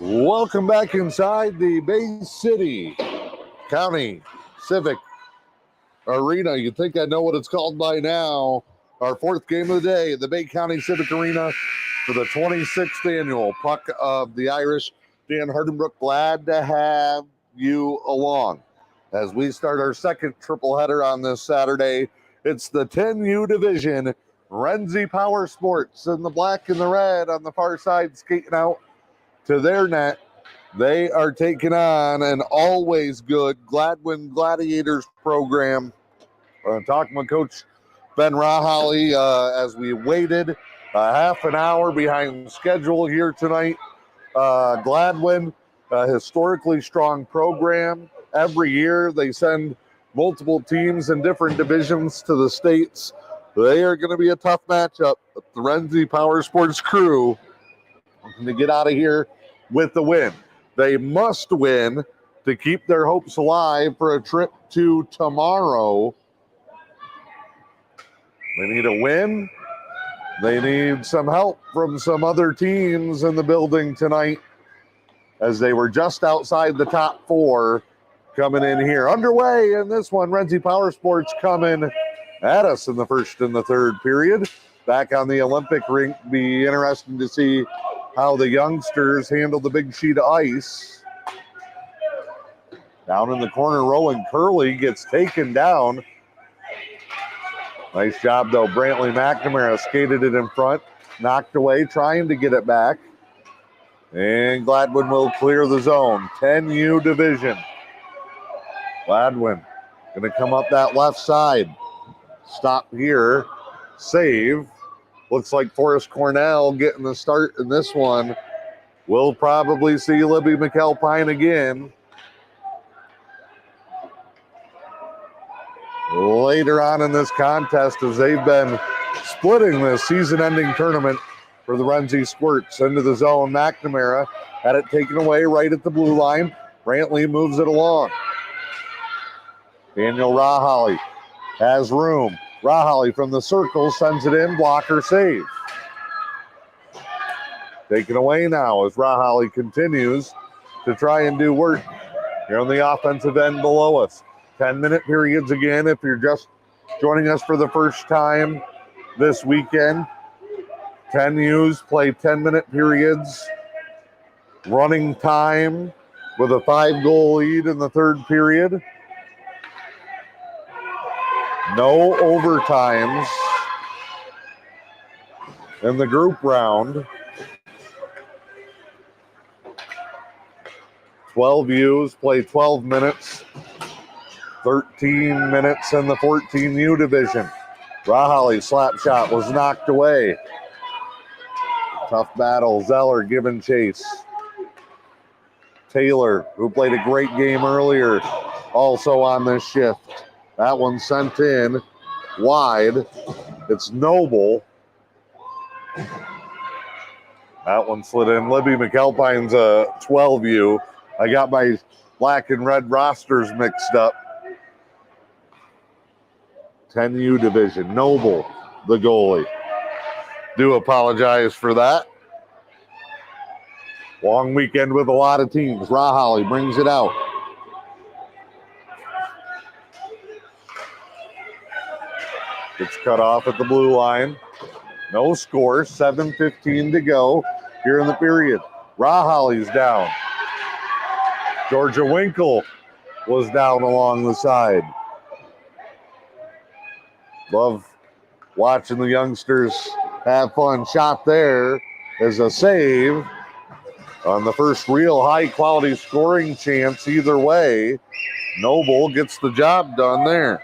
Welcome back inside the Bay City County Civic Arena. You'd think I know what it's called by now. Our fourth game of the day, the Bay County Civic Arena for the 26th annual Puck of the Irish. Dan Hardenbrook, glad to have you along. As we start our second triple header on this Saturday, it's the 10U division. Renze Powersports in the black and the red on the far side skating out to their net. They are taking on an always good Gladwin Gladiators program. Talking with Coach Ben Rahaly as we waited half an hour behind schedule here tonight. Gladwin, a historically strong program. Every year they send multiple teams in different divisions to the states. They are going to be a tough matchup. The Renze Powersports crew to get out of here with the win. They must win to keep their hopes alive for a trip to tomorrow. They need a win. They need some help from some other teams in the building tonight, as they were just outside the top four coming in here. Underway in this one, Renze Powersports coming at us in the first and the third period. Back on the Olympic rink, be interesting to see how the youngsters handle the big sheet of ice. Down in the corner, Rowan Curley gets taken down. Nice job, though. Brantley McNamara skated it in front, knocked away, trying to get it back. And Gladwin will clear the zone. 10U division. Gladwin going to come up that left side. Stop here. Save. Looks like Forrest Cornell getting the start in this one. We'll probably see Libby McAlpine again later on in this contest, as they've been splitting this season-ending tournament for the Renze Squirts. Into the zone, McNamara had it taken away right at the blue line. Brantley moves it along. Daniel Rahaly has room. Rahaly from the circle sends it in, blocker save. Taken away now as Rahaly continues to try and do work here on the offensive end below us. 10-minute periods again if you're just joining us for the first time this weekend. 10U's play 10-minute periods. Running time with a 5-goal lead in the third period. No overtimes in the group round. 12U's play 12 minutes. 13 minutes in the 14U division. Rahaly slap shot was knocked away. Tough battle. Zeller giving chase. Taylor, who played a great game earlier, also on this shift. That one sent in wide. It's Noble. That one slid in. Libby McAlpine's a 12U. I got my black and red rosters mixed up. 10U division. Noble, the goalie. Do apologize for that. Long weekend with a lot of teams. Rahaly brings it out. It's cut off at the blue line. No score. 7:15 to go here in the period. Rahaly's down. Georgia Winkle was down along the side. Love watching the youngsters have fun. Shot there is a save on the first real high-quality scoring chance either way. Noble gets the job done there.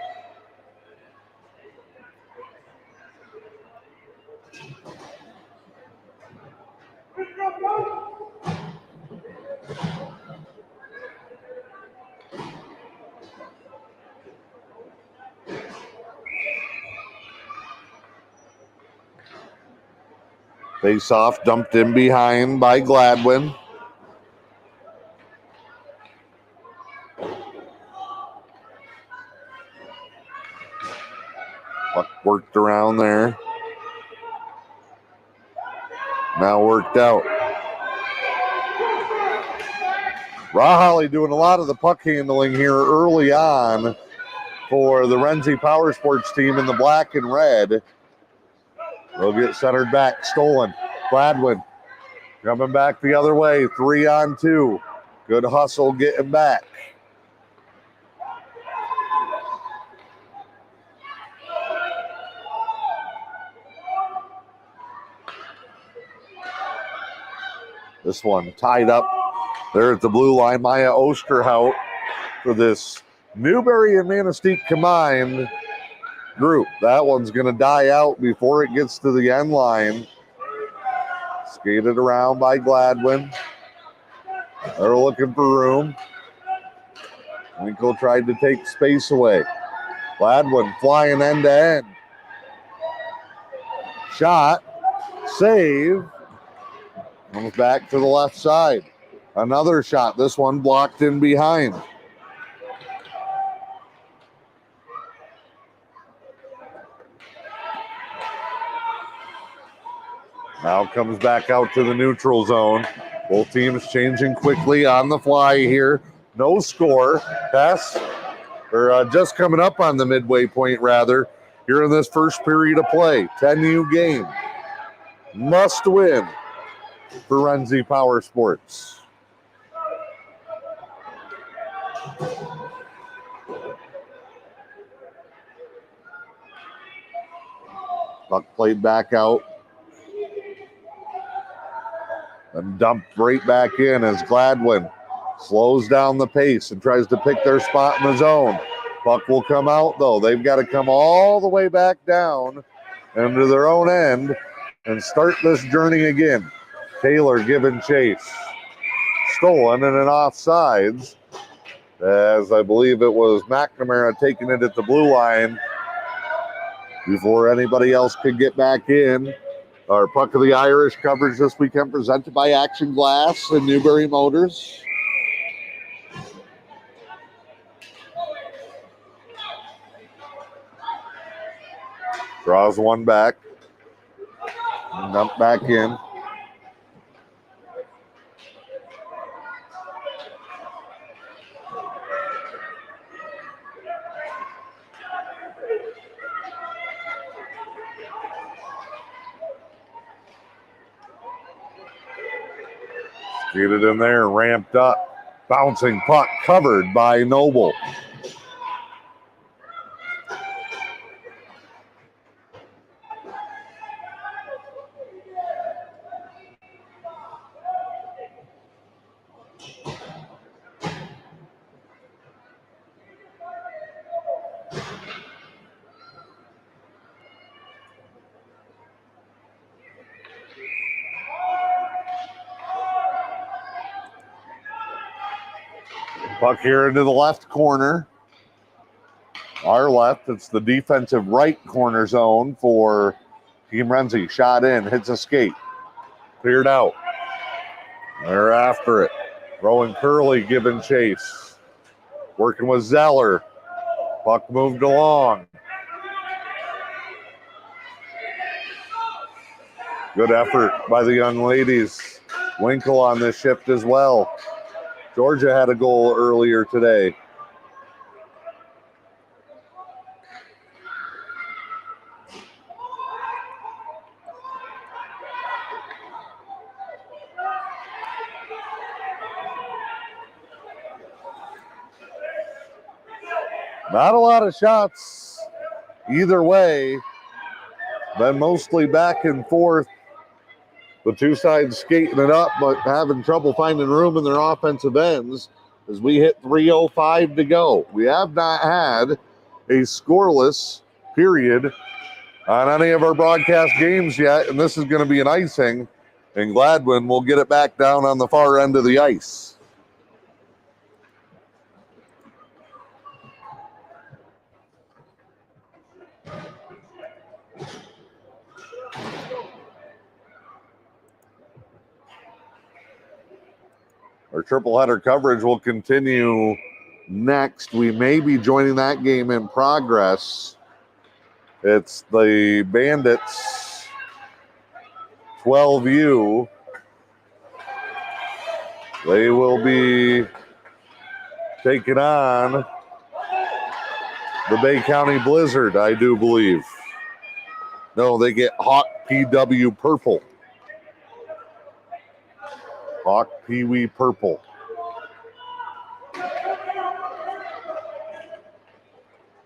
Face off, dumped in behind by Gladwin. Puck worked around there. Now worked out. Rahalli doing a lot of the puck handling here early on for the Renze Powersports team in the black and red. They'll get centered back, stolen. Gladwin coming back the other way, 3-on-2. Good hustle getting back. This one tied up there at the blue line. Maya Osterhout for this Newberry and Manistee combined group. That one's going to die out before it gets to the end line. Skated around by Gladwin. They're looking for room. Winkle tried to take space away. Gladwin flying end to end. Shot. Save. Comes back to the left side. Another shot. This one blocked in behind. Now comes back out to the neutral zone. Both teams changing quickly on the fly here. No score. Pass, or just coming up on the midway point, rather, here in this first period of play. 10U game. Must win for Renze Powersports. Puck played back out. And dumped right back in as Gladwin slows down the pace and tries to pick their spot in the zone. Puck will come out, though. They've got to come all the way back down into their own end and start this journey again. Taylor giving chase. Stolen and an offsides, as I believe it was McNamara taking it at the blue line before anybody else could get back in. Our Puck of the Irish coverage this weekend presented by Action Glass and Newberry Motors. Draws one back. Dump back in. Get it in there, ramped up. Bouncing puck covered by Noble. Puck here into the left corner. Our left, it's the defensive right corner zone for Team Renze. Shot in, hits a skate. Cleared out. They're after it. Rowan Curley giving chase. Working with Zeller. Puck moved along. Good effort by the young ladies. Winkle on this shift as well. Georgia had a goal earlier today. Not a lot of shots either way. Been mostly back and forth. The two sides skating it up, but having trouble finding room in their offensive ends as we hit 3:05 to go. We have not had a scoreless period on any of our broadcast games yet, and this is going to be an icing, and Gladwin will get it back down on the far end of the ice. Our triple header coverage will continue next. We may be joining that game in progress. It's the Bandits 12U They will be taking on the Bay County Blizzard, I do believe. No, they get Hawk PW Purple. Hawk Pee Wee Purple.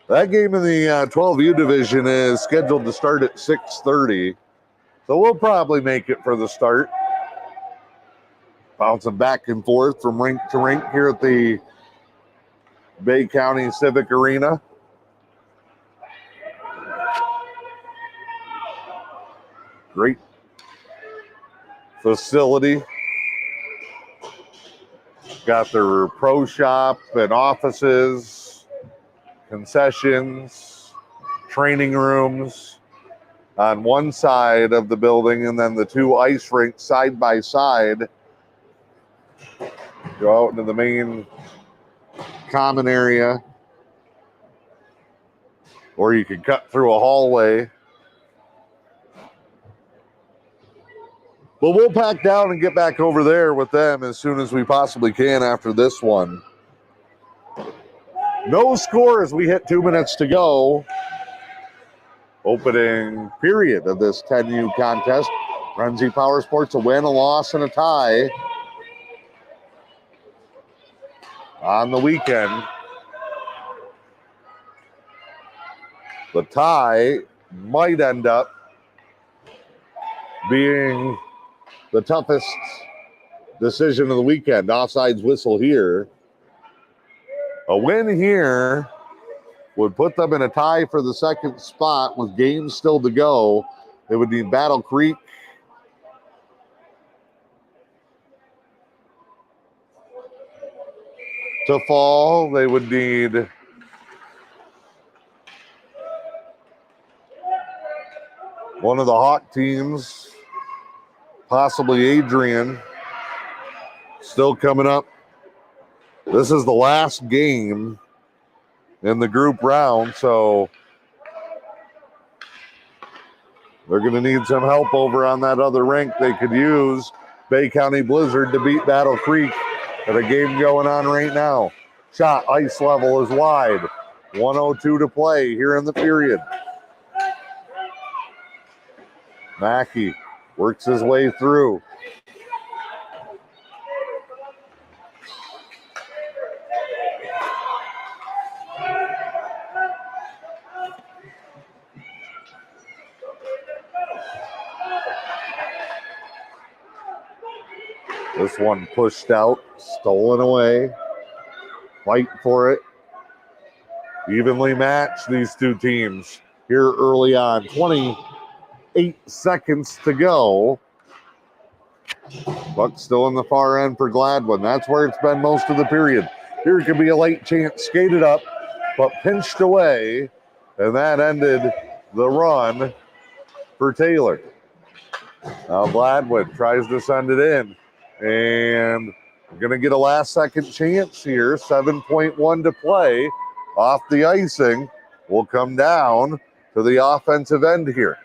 That game in the 12U division is scheduled to start at 6:30. So we'll probably make it for the start. Bouncing back and forth from rink to rink here at the Bay County Civic Arena. Great facility. Got their pro shop and offices, concessions, training rooms on one side of the building, and then the two ice rinks side by side. Go out into the main common area, or you can cut through a hallway. But we'll pack down and get back over there with them as soon as we possibly can after this one. No score as we hit 2 minutes to go. Opening period of this 10U contest. Renze Powersports, a win, a loss, and a tie on the weekend. The tie might end up being the toughest decision of the weekend. Offsides whistle here. A win here would put them in a tie for the second spot with games still to go. They would need Battle Creek to fall. They would need one of the Hawk teams, possibly Adrian, still coming up. This is the last game in the group round, so they're going to need some help over on that other rink. They could use Bay County Blizzard to beat Battle Creek at a game going on right now. Shot ice level is wide. 1:02 to play here in the period. Mackey works his way through. This one pushed out, stolen away. Fight for it. Evenly matched, these two teams here early on. 28 seconds to go. Buck still in the far end for Gladwin. That's where it's been most of the period. Here could be a late chance, skated up, but pinched away, and that ended the run for Taylor. Now Gladwin tries to send it in, and we're going to get a last second chance here. 7.1 to play. Off the icing will come down to the offensive end here.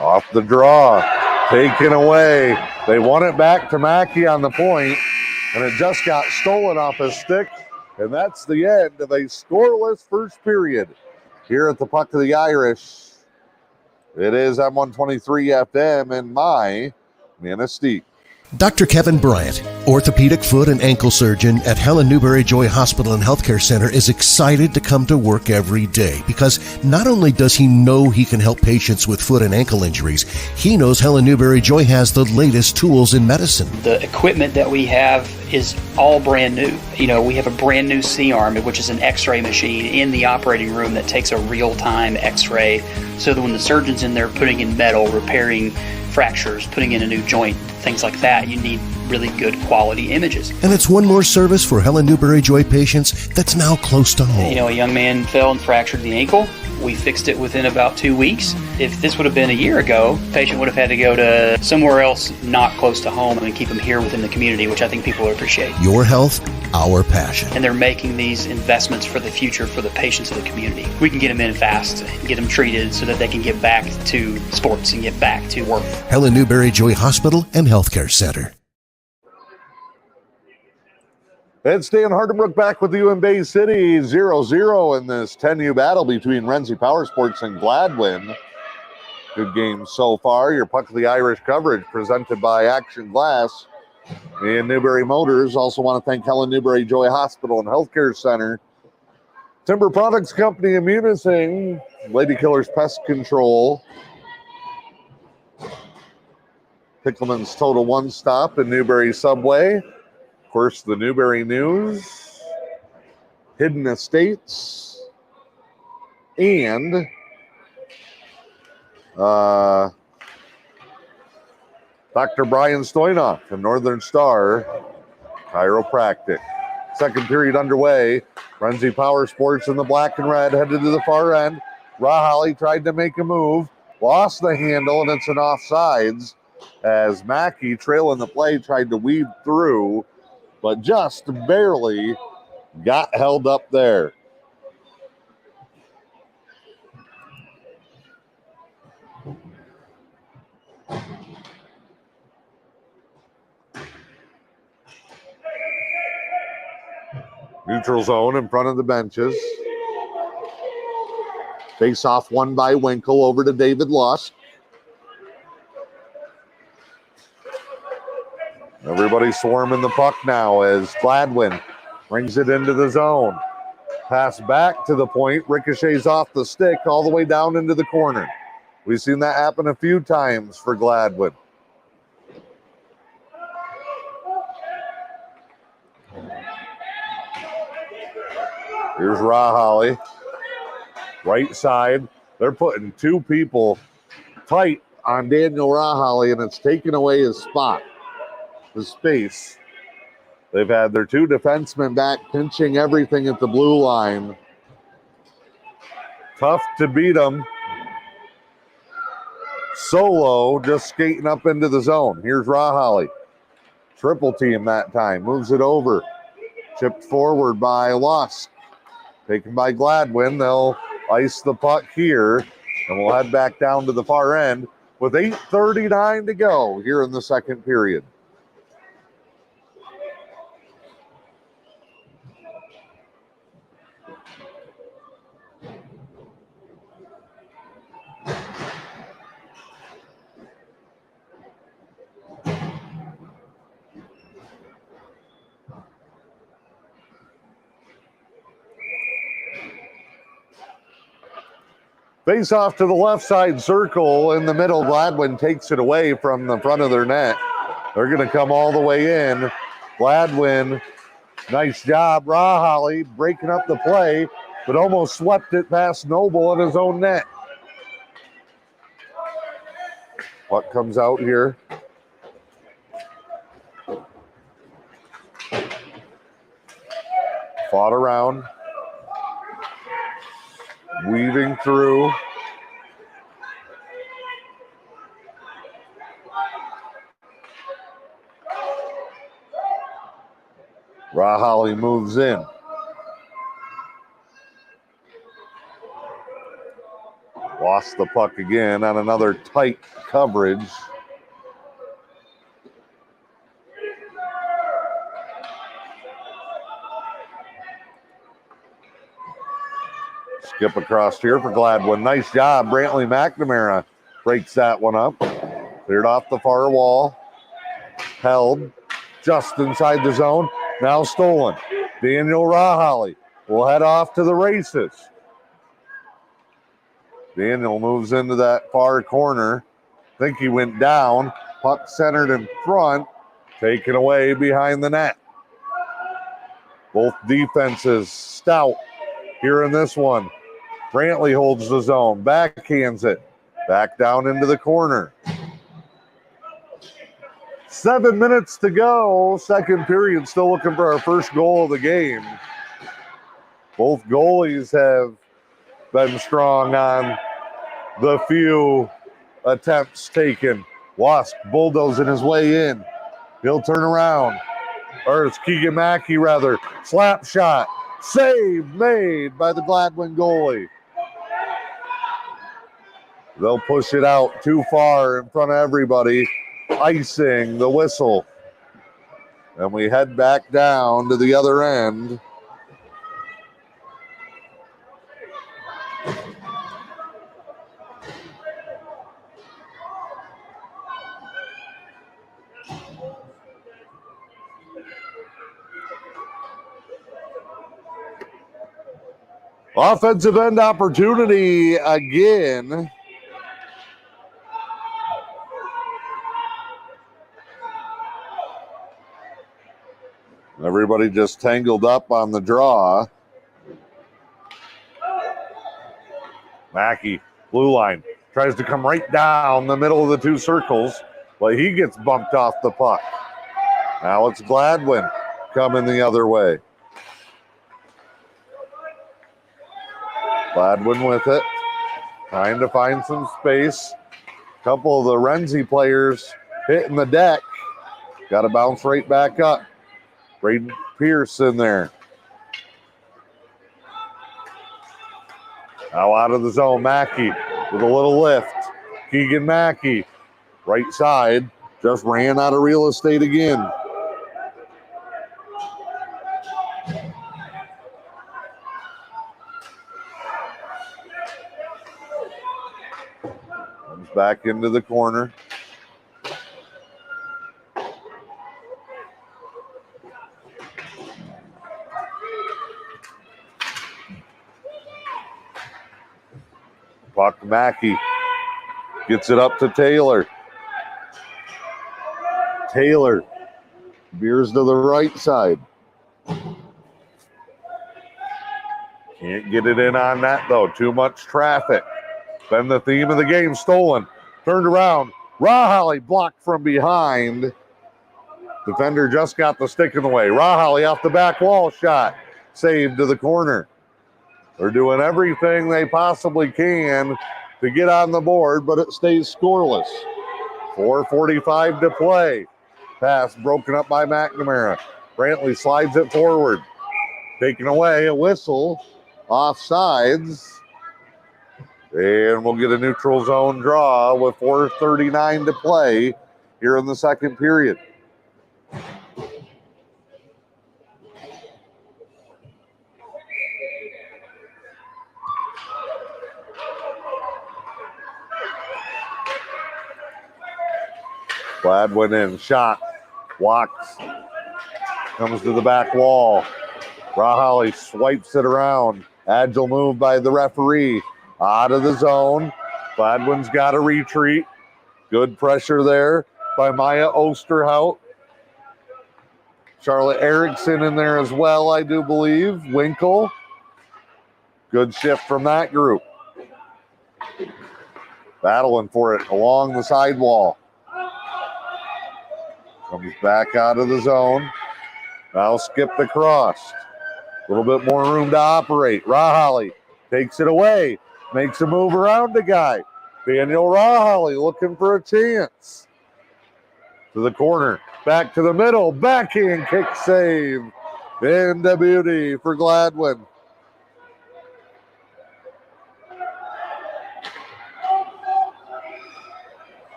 Off the draw, taken away. They won it back to Mackey on the point, and it just got stolen off his stick. And that's the end of a scoreless first period here at the Puck of the Irish. It is M123 FM in my Manistee. Dr. Kevin Bryant, orthopedic foot and ankle surgeon at Helen Newberry Joy Hospital and Healthcare Center, is excited to come to work every day because not only does he know he can help patients with foot and ankle injuries, he knows Helen Newberry Joy has the latest tools in medicine. The equipment that we have is all brand new. You know, we have a brand new C-arm, which is an x-ray machine in the operating room that takes a real-time x-ray so that when the surgeon's in there putting in metal, repairing fractures, putting in a new joint, things like that. You need really good quality images. And it's one more service for Helen Newberry Joy patients that's now close to home. You know, a young man fell and fractured the ankle. We fixed it within about 2 weeks. If this would have been a year ago, the patient would have had to go to somewhere else not close to home and keep them here within the community, which I think people would appreciate. Your health, our passion. And they're making these investments for the future for the patients of the community. We can get them in fast, get them treated so that they can get back to sports and get back to work. Helen Newberry Joy Hospital and Healthcare Center. It's Dan Hardenbrook back with you in Bay City, 0-0 in this 10U battle between Renze Powersports and Gladwin. Good game so far. Your Puck of the Irish coverage presented by Action Glass and Newberry Motors. Also want to thank Helen Newberry Joy Hospital and Healthcare Center, Timber Products Company of Munising, Lady Killers Pest Control, Pickleman's Total One Stop and Newberry Subway. Of course, the Newberry News, Hidden Estates, and Dr. Brian Stoynoff from Northern Star Chiropractic. Second period underway. Renze Powersports in the black and red headed to the far end. Raholly tried to make a move, lost the handle, and it's an offsides as Mackey, trailing the play, tried to weave through, but just barely got held up there. Neutral zone in front of the benches. Face off won by Winkle over to David Lusk. Everybody swarming the puck now as Gladwin brings it into the zone. Pass back to the point, ricochets off the stick all the way down into the corner. We've seen that happen a few times for Gladwin. Here's Raholly. Right side. They're putting two people tight on Daniel Raholly, and it's taken away his spot, his space. They've had their two defensemen back pinching everything at the blue line. Tough to beat them. Solo just skating up into the zone. Here's Raholly. Triple team that time. Moves it over. Chipped forward by Lusk. Taken by Gladwin. They'll ice the puck here, and we'll head back down to the far end with 8:39 to go here in the second period. Face off to the left side circle in the middle. Gladwin takes it away from the front of their net. They're going to come all the way in. Gladwin, nice job. Raholly breaking up the play, but almost swept it past Noble in his own net. Puck comes out here. Fought around. Weaving through. Raholly moves in. Lost the puck again on another tight coverage. Skip across here for Gladwin. Nice job. Brantley McNamara breaks that one up. Cleared off the far wall. Held just inside the zone. Now stolen. Daniel Raholly will head off to the races. Daniel moves into that far corner. Think he went down. Puck centered in front. Taken away behind the net. Both defenses stout here in this one. Brantley holds the zone, backhands it, back down into the corner. 7 minutes to go. Second period, still looking for our first goal of the game. Both goalies have been strong on the few attempts taken. Wask bulldozing his way in. He'll turn around. Or it's Keegan Mackey, rather. Slap shot. Save made by the Gladwin goalie. They'll push it out too far in front of everybody. Icing the whistle. And we head back down to the other end. Offensive end opportunity again. Everybody just tangled up on the draw. Mackey, blue line, tries to come right down the middle of the two circles, but he gets bumped off the puck. Now it's Gladwin coming the other way. Gladwin with it, trying to find some space. A couple of the Renze players hitting the deck. Got to bounce right back up. Braden Pierce in there. Now out of the zone, Mackey with a little lift. Keegan Mackey, right side, just ran out of real estate again. Comes back into the corner. Puck Mackey gets it up to Taylor. Taylor veers to the right side. Can't get it in on that though. Too much traffic. Been the theme of the game. Stolen. Turned around. Raholly blocked from behind. Defender just got the stick in the way. Raholly off the back wall shot. Saved to the corner. They're doing everything they possibly can to get on the board, but it stays scoreless. 4:45 to play. Pass broken up by McNamara. Brantley slides it forward. Taken away, a whistle. Offsides. And we'll get a neutral zone draw with 4:39 to play here in the second period. Gladwin in, shot, walks, comes to the back wall. Raholly swipes it around. Agile move by the referee. Out of the zone. Gladwin's got a retreat. Good pressure there by Maya Osterhout. Charlotte Erickson in there as well, I do believe. Winkle. Good shift from that group. Battling for it along the sidewall. Comes back out of the zone. Now skipped across. A little bit more room to operate. Raholly takes it away. Makes a move around the guy. Daniel Raholly looking for a chance. To the corner. Back to the middle. Backhand kick save. Into beauty for Gladwin.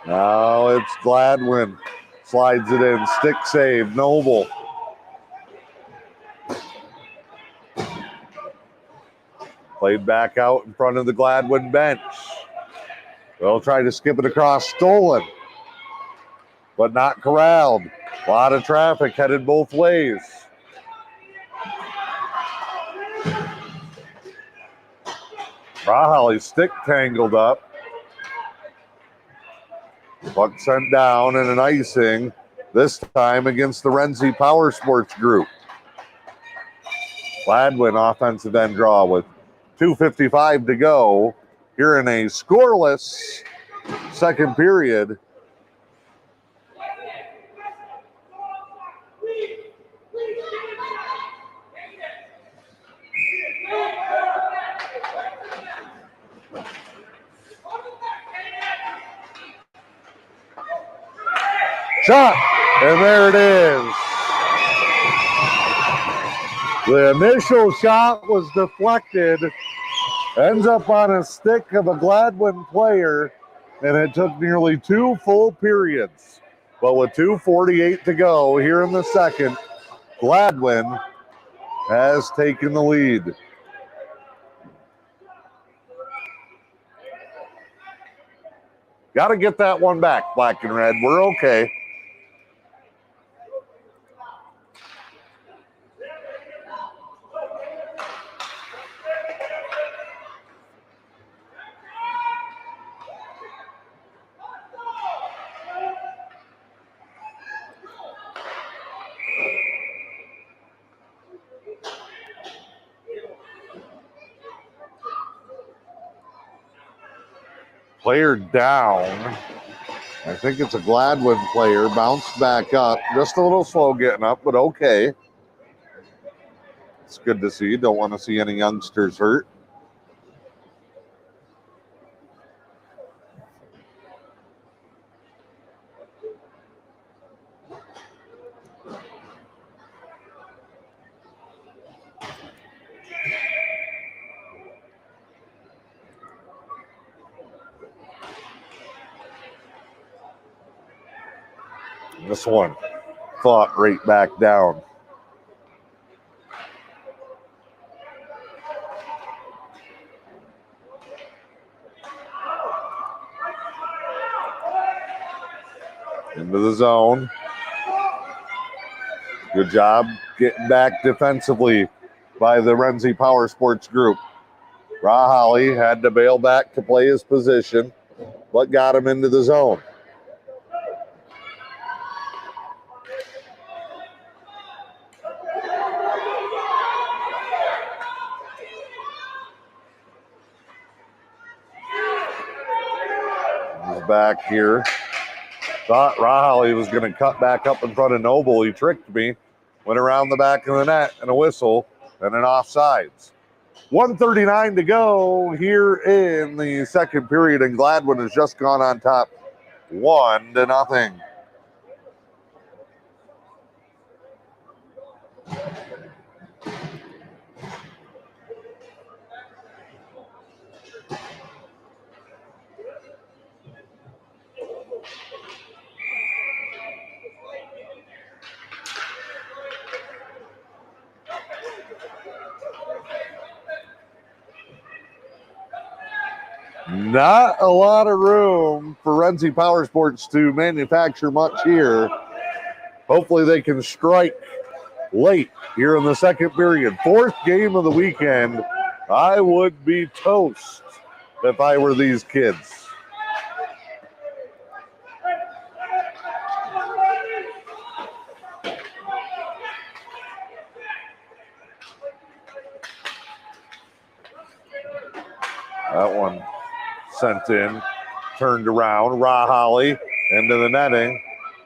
Now it's Gladwin. Slides it in. Stick save. Noble. Played back out in front of the Gladwin bench. They'll try to skip it across. Stolen. But not corralled. A lot of traffic headed both ways. Raholly's stick tangled up. Puck sent down and an icing, this time against the Renze Powersports group. Gladwin offensive end draw with 2:55 to go here in a scoreless second period. Shot, and there it is. The initial shot was deflected, ends up on a stick of a Gladwin player, and it took nearly 2 full periods. But with 2:48 to go here in the second, Gladwin has taken the lead. Got to get that one back, black and red. We're okay. Player down. I think it's a Gladwin player. Bounced back up. Just a little slow getting up, but okay. It's good to see. Don't want to see any youngsters hurt. This one fought right back down. Into the zone. Good job getting back defensively by the Renze Powersports group. Rahali had to bail back to play his position, but got him into the zone. He's back here. Thought Rahali was going to cut back up in front of Noble. He tricked me. Went around the back of the net and a whistle and an offsides. 1:39 to go here in the second period, and Gladwin has just gone on top 1-0. Not a lot of room for Renze Powersports to manufacture much here. Hopefully they can strike late here in the second period. Fourth game of the weekend. I would be toast if I were these kids. That one sent in, turned around. Rahali into the netting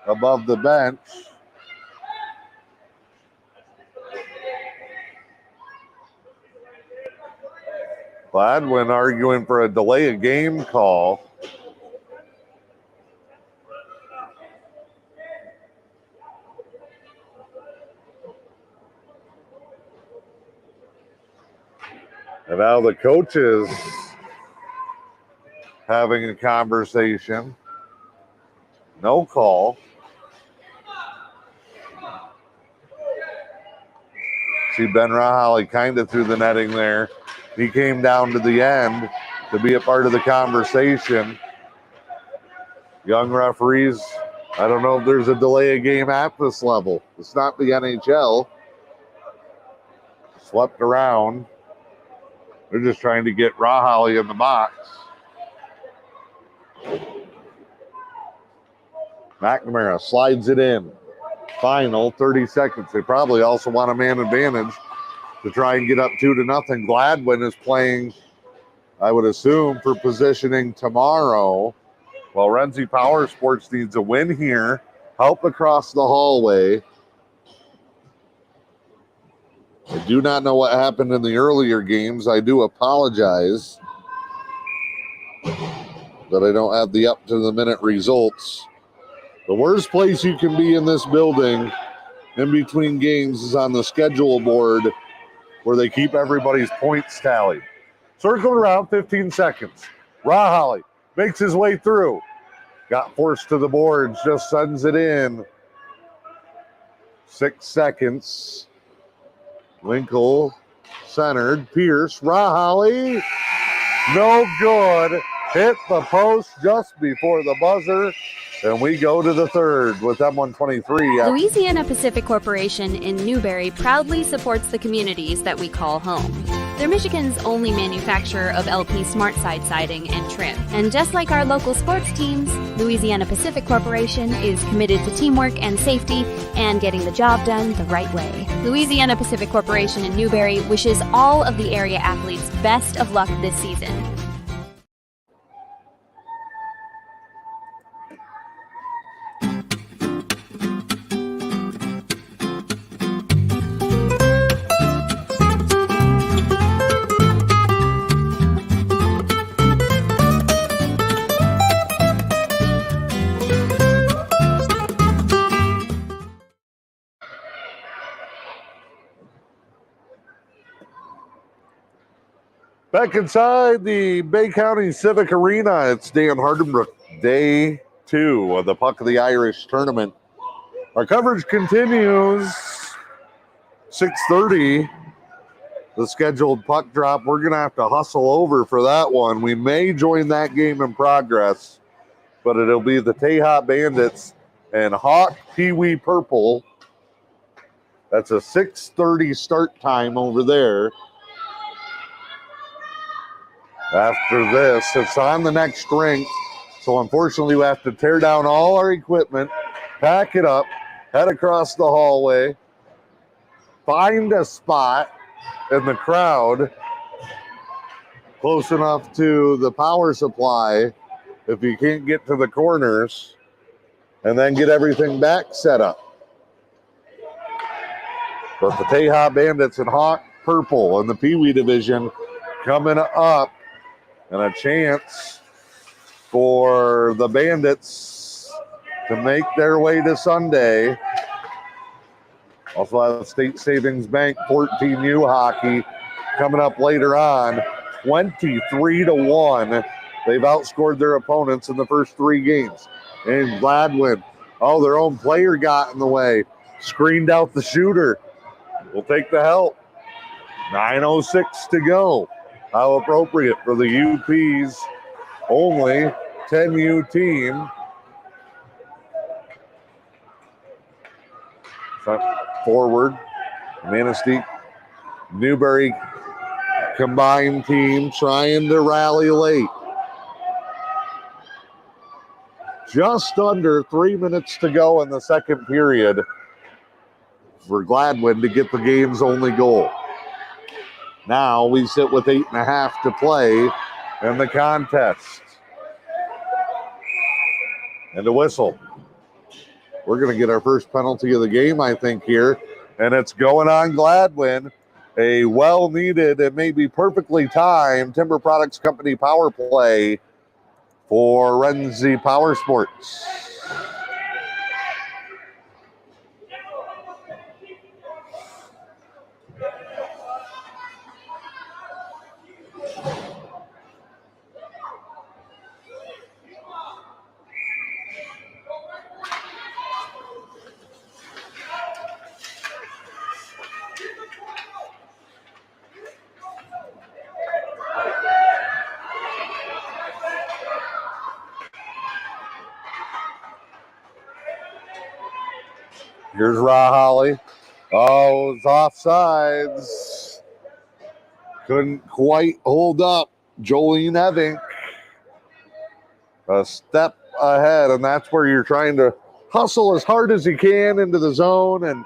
above the bench. Gladwin arguing for a delay of game call. And now the coaches having a conversation. No call. See Ben Rahali kind of threw the netting there. He came down to the end to be a part of the conversation. Young referees, I don't know if there's a delay of game at this level. It's not the NHL. Swept around. They're just trying to get Rahali in the box. McNamara slides it in. Final 30 seconds. They probably also want a man advantage to try and get up 2-0. Gladwin is playing, I would assume, for positioning tomorrow. Well, Renze Powersports needs a win here. Help across the hallway. I do not know what happened in the earlier games. I do apologize that I don't have the up-to-the-minute results. The worst place you can be in this building in between games is on the schedule board where they keep everybody's points tallied. Circling around, 15 seconds. Rahali makes his way through. Got forced to the boards, just sends it in. 6 seconds. Winkle centered. Pierce. Rahali. No good. Hit the post just before the buzzer. And we go to the third with M123. Louisiana Pacific Corporation in Newberry proudly supports the communities that we call home. They're Michigan's only manufacturer of LP SmartSide siding and trim. And just like our local sports teams, Louisiana Pacific Corporation is committed to teamwork and safety and getting the job done the right way. Louisiana Pacific Corporation in Newberry wishes all of the area athletes best of luck this season. Back inside the Bay County Civic Arena, it's Dan Hardenbrook, day 2 of the Puck of the Irish tournament. Our coverage continues. 6:30, the scheduled puck drop. We're going to have to hustle over for that one. We may join that game in progress, but it'll be the Teja Bandits and Hawk Pee-wee Purple. That's a 6:30 start time over there. After this, it's on the next rink. So unfortunately, we have to tear down all our equipment, pack it up, head across the hallway, find a spot in the crowd close enough to the power supply if you can't get to the corners, and then get everything back set up. But the Teja Bandits and Hawk Purple in the Pee Wee division coming up. And a chance for the Bandits to make their way to Sunday. Also have State Savings Bank 14U hockey coming up later on. 23-1. They've outscored their opponents in the first 3 games. And Gladwin, their own player got in the way. Screened out the shooter. We'll take the help. 9:06 to go. How appropriate for the UP's only 10U team. Forward, Manistee, Newberry combined team trying to rally late. Just under 3 minutes to go in the second period for Gladwin to get the game's only goal. Now we sit with 8.5 to play in the contest. And a whistle. We're going to get our first penalty of the game, I think, here. And it's going on Gladwin. A well-needed and maybe perfectly timed Timber Products Company power play for Renze Powersports. Here's Rahali. It's offsides. Couldn't quite hold up. Jolene Evink a step ahead, and that's where you're trying to hustle as hard as you can into the zone and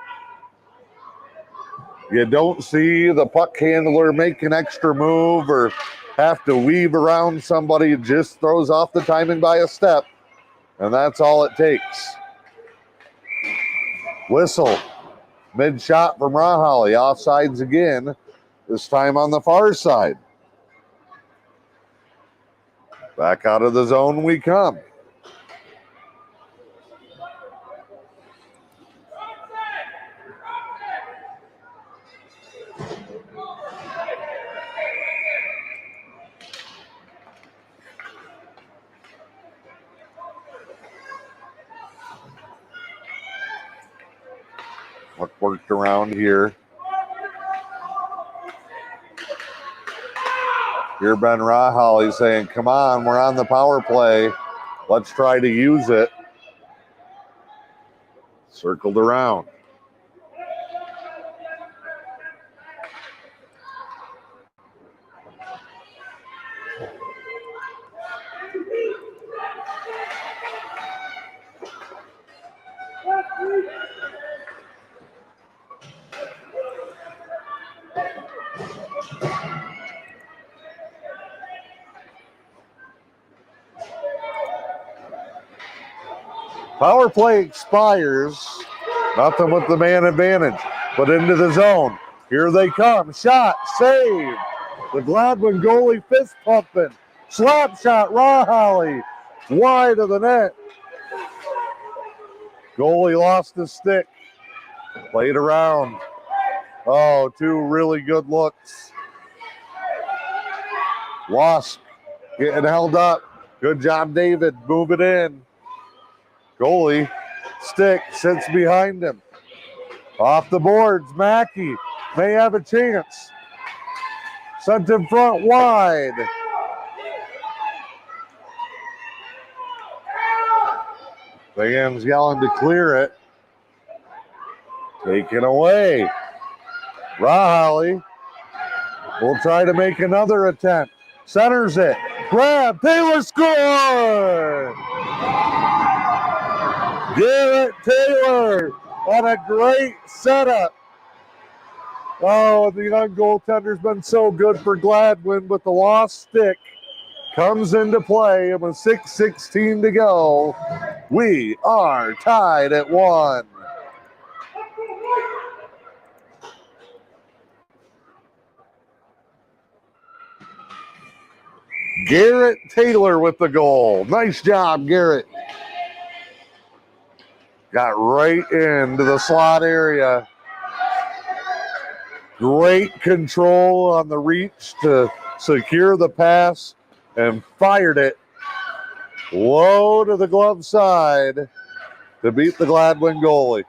You don't see the puck handler make an extra move or have to weave around somebody. It just throws off the timing by a step, and that's all it takes. Whistle. Mid shot from Rahalli. Offsides again, this time on the far side. Back out of the zone we come. Worked around here. Here Ben Rahalli saying, come on, we're on the power play. Let's try to use it. Circled around. Power play expires. Nothing with the man advantage, but into the zone. Here they come. Shot, save. The Gladwin goalie fist pumping. Slap shot, Rahalli. Wide of the net. Goalie lost his stick. Played around. Oh, two really good looks. Wasp getting held up. Good job, David. Move it in. Goalie, stick, sits behind him. Off the boards, Mackey may have a chance. Sent in front wide. Fans yelling to clear it. Taken away. Rahalli will try to make another attempt. Centers it. Grab. Taylor score! Garrett Taylor on a great setup. Oh, the young goaltender's been so good for Gladwin, but the lost stick comes into play, and with 6:16 to go, we are tied at 1. Garrett Taylor with the goal. Nice job, Garrett. Got right into the slot area. Great control on the reach to secure the pass and fired it low to the glove side to beat the Gladwin goalie.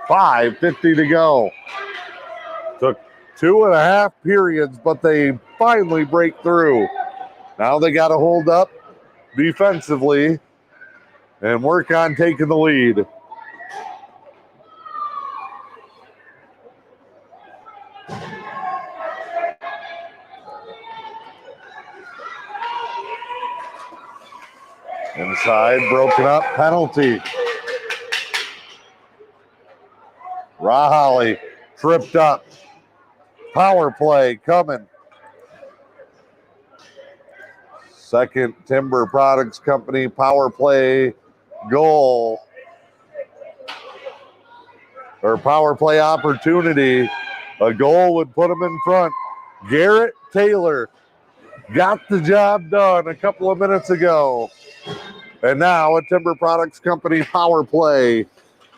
5:50 to go. Took 2.5 periods, but they finally break through. Now they got to hold up defensively and work on taking the lead. Inside, broken up, penalty. Rahalli tripped up. Power play coming. Second Timber Products Company power play goal. Or power play opportunity. A goal would put them in front. Garrett Taylor got the job done a couple of minutes ago. And now a Timber Products Company power play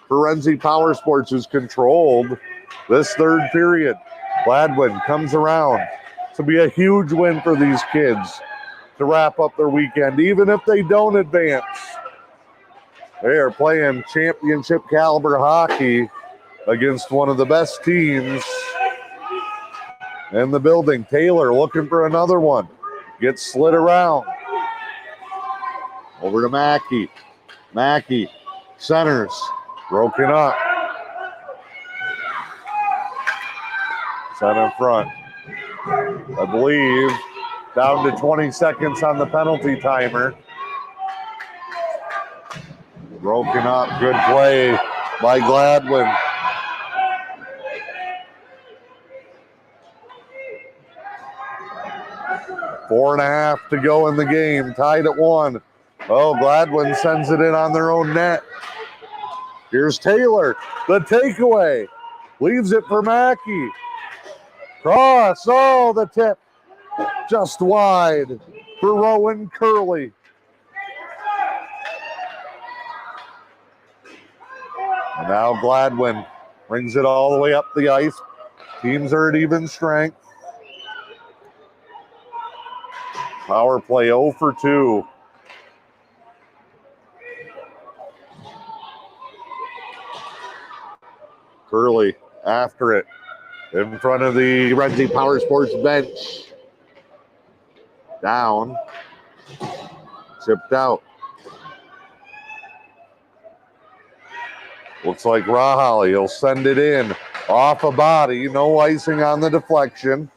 for Renze Powersports, who's controlled this third period. Gladwin comes around. This will be a huge win for these kids to wrap up their weekend, even if they don't advance. They are playing championship caliber hockey against one of the best teams in the building. Taylor looking for another one. Gets slid around. Over to Mackey. Mackey centers. Broken up. Set in front. I believe down to 20 seconds on the penalty timer. Broken up. Good play by Gladwin. Four and a half to go in the game, tied at 1. Oh, Gladwin sends it in on their own net. Here's Taylor, the takeaway. Leaves it for Mackey. Cross, oh, the tip. Just wide for Rowan Curley. And now Gladwin brings it all the way up the ice. Teams are at even strength. Power play 0 for 2. Curley after it in front of the Renze Powersports bench. Down. Tipped out. Looks like Rahali. He'll send it in. Off a body. No icing on the deflection.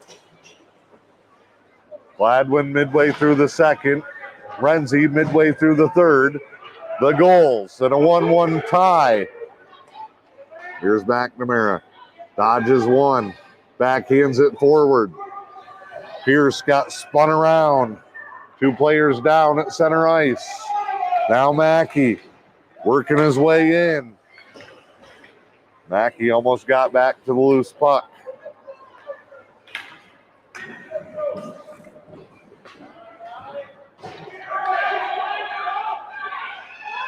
Gladwin midway through the second. Renze midway through the third. The goals and a 1-1 tie. Here's McNamara. Dodges one. Backhands it forward. Pierce got spun around. 2 players down at center ice. Now Mackey working his way in. Mackey almost got back to the loose puck.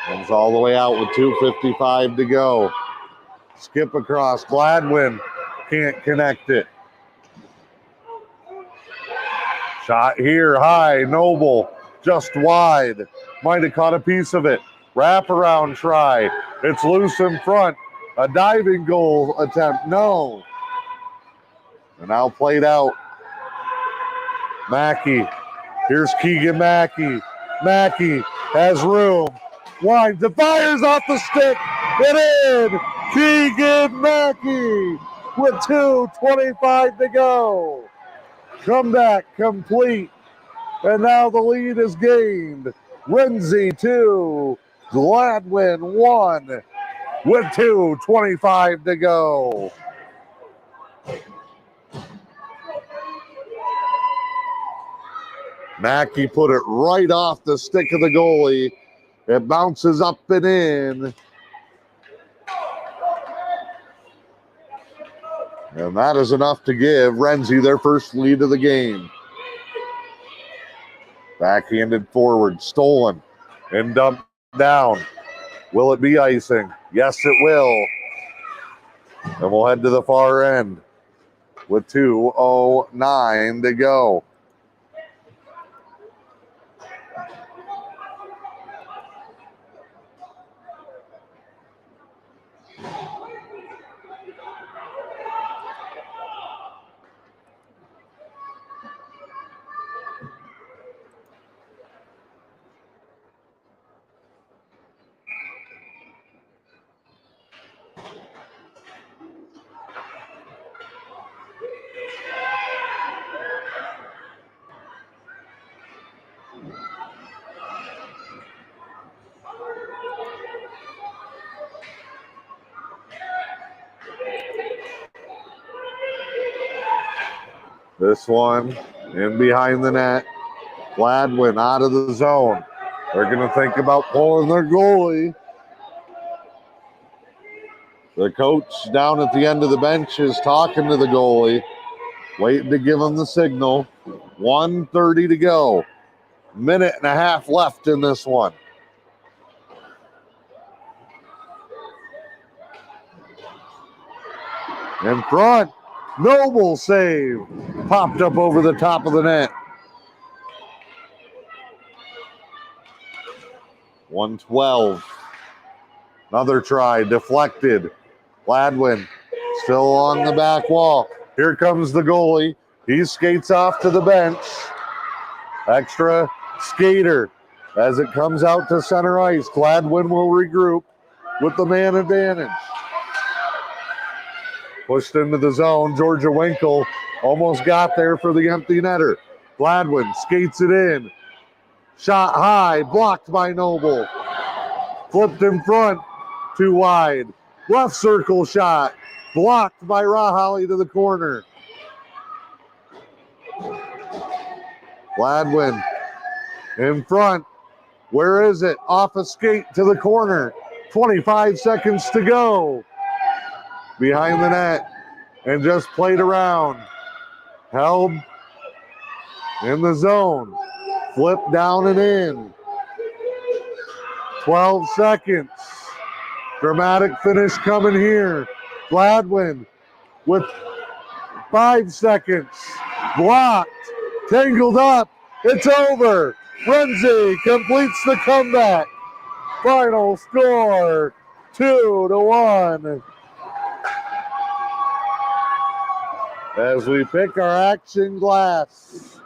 Comes all the way out with 2:55 to go. Skip across. Gladwin can't connect it. Shot here, high. Noble just wide. Might have caught a piece of it. Wraparound try. It's loose in front. A diving goal attempt. No. And now played out. Mackey. Here's Keegan Mackey. Mackey has room. Winds the fires off the stick. It in. Keegan Mackey with 2:25 to go. Comeback complete. And now the lead is gained. Renze 2, Gladwin 1 with 2:25 to go. Mackey put it right off the stick of the goalie. It bounces up and in. And that is enough to give Renze their first lead of the game. Backhanded forward, stolen, and dumped down. Will it be icing? Yes, it will. And we'll head to the far end with 2:09 to go. This one in behind the net. Gladwin out of the zone. They're going to think about pulling their goalie. The coach down at the end of the bench is talking to the goalie, waiting to give him the signal. 1:30 to go. Minute and a half left in this one. In front. Noble save. Popped up over the top of the net. 1:12. Another try. Deflected. Gladwin still on the back wall. Here comes the goalie. He skates off to the bench. Extra skater as it comes out to center ice. Gladwin will regroup with the man advantage. Pushed into the zone. Georgia Winkle almost got there for the empty netter. Gladwin skates it in. Shot high, blocked by Noble. Flipped in front, too wide. Left circle shot. Blocked by Rahali to the corner. Gladwin in front. Where is it? Off a skate to the corner. 25 seconds to go. Behind the net. And just played around. Held in the zone. Flip down and in. 12 seconds. Dramatic finish coming here. Gladwin with 5 seconds. Blocked. Tangled up. It's over. Renze completes the comeback. Final score 2-1. As we pick our action glass.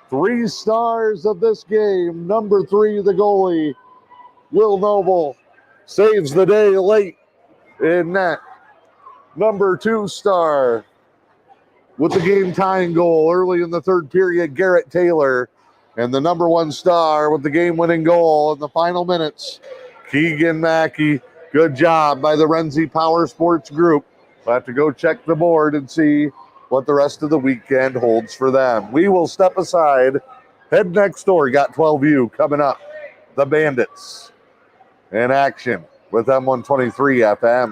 3 stars of this game. Number 3, the goalie, Will Noble, saves the day late in net. Number 2 star with the game tying goal early in the third period, Garrett Taylor. And the number 1 star with the game winning goal in the final minutes, Keegan Mackey. Good job by the Renze Powersports group. We'll have to go check the board and see what the rest of the weekend holds for them. We will step aside, head next door. Got 12U coming up. The Bandits in action with M123 FM.